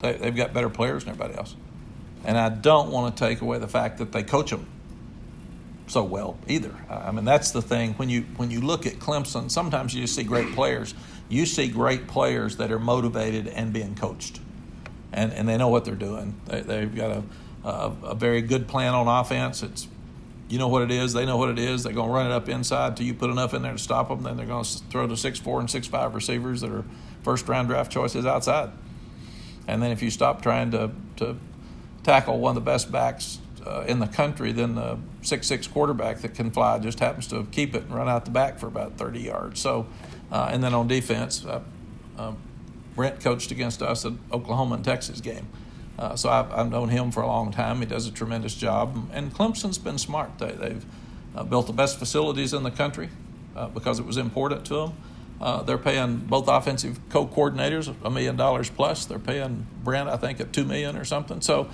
They've got better players than everybody else. And I don't want to take away the fact that they coach them so well either. I mean, that's the thing. When you look at Clemson, sometimes you see great players. You see great players that are motivated and being coached. And they know what they're doing. They've got a very good plan on offense. It's, you know what it is, they know what it is. They're going to run it up inside till you put enough in there to stop them. Then they're going to throw to 6'4" and 6'5" receivers that are first-round draft choices outside. And then if you stop trying to tackle one of the best backs in the country, then the 6'6" quarterback that can fly just happens to keep it and run out the back for about 30 yards. So, and then on defense, Brent coached against us at Oklahoma and Texas game. So I've known him for a long time. He does a tremendous job. And Clemson's been smart. They've built the best facilities in the country because it was important to them. They're paying both offensive co-coordinators $1 million plus. They're paying Brent, I think, at $2 million or something. So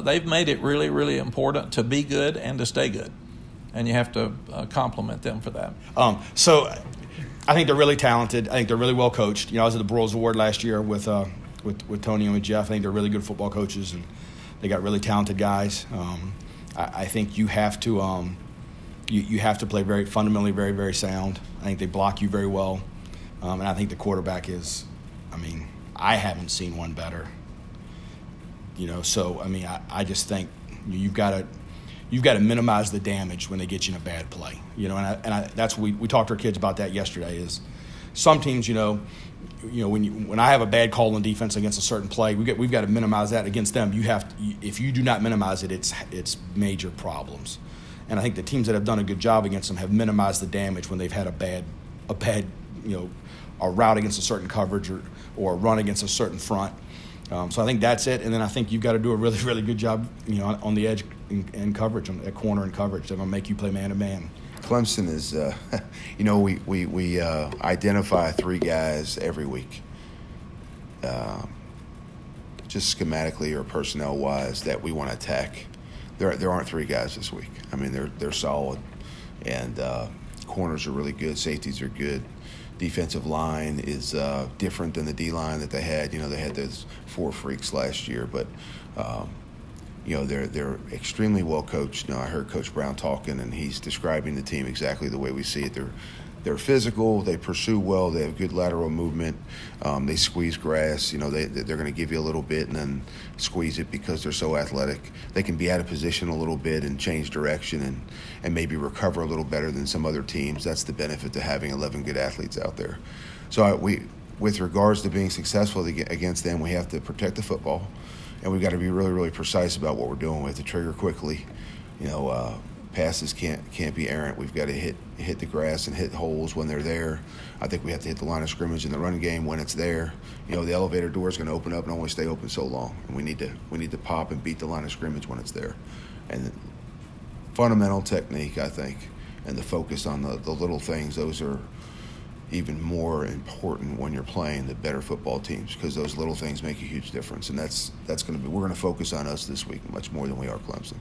they've made it really, really important to be good and to stay good. And you have to compliment them for that. So I think they're really talented. I think they're really well coached. I was at the Broyles Award last year with Tony and with Jeff. I think they're really good football coaches, and they got really talented guys. I think you have to you have to play very fundamentally very, very sound. I think they block you very well. And I think the quarterback is, I haven't seen one better. So, I just think you've got to minimize the damage when they get you in a bad play. That's what we talked to our kids about that yesterday is some teams, when I have a bad call on defense against a certain play, we've got to minimize that against them. If you do not minimize it, it's major problems. And I think the teams that have done a good job against them have minimized the damage when they've had a bad a route against a certain coverage or a run against a certain front. So I think that's it. And then I think you've got to do a really, really good job, on the edge and coverage, at corner and coverage. They're going to make you play man-to-man. Clemson is, we identify 3 guys every week, just schematically or personnel-wise that we want to attack. There aren't 3 guys this week. They're solid, and corners are really good. Safeties are good. Defensive line is different than the D-line that they had. They had those 4 freaks last year, but they're extremely well coached. I heard Coach Brown talking, and he's describing the team exactly the way we see it. They're physical. They pursue well. They have good lateral movement. They squeeze grass. They're going to give you a little bit and then squeeze it because they're so athletic. They can be out of position a little bit and change direction and maybe recover a little better than some other teams. That's the benefit to having 11 good athletes out there. So with regards to being successful against them, we have to protect the football, and we've got to be really, really precise about what we're doing. We have to trigger quickly. Passes can't be errant. We've got to hit the grass and hit holes when they're there. I think we have to hit the line of scrimmage in the run game when it's there. The elevator door is going to open up and only stay open so long, and we need to pop and beat the line of scrimmage when it's there. And fundamental technique, I think, and the focus on the little things, those are even more important when you're playing the better football teams, because those little things make a huge difference. And we're going to focus on us this week much more than we are Clemson.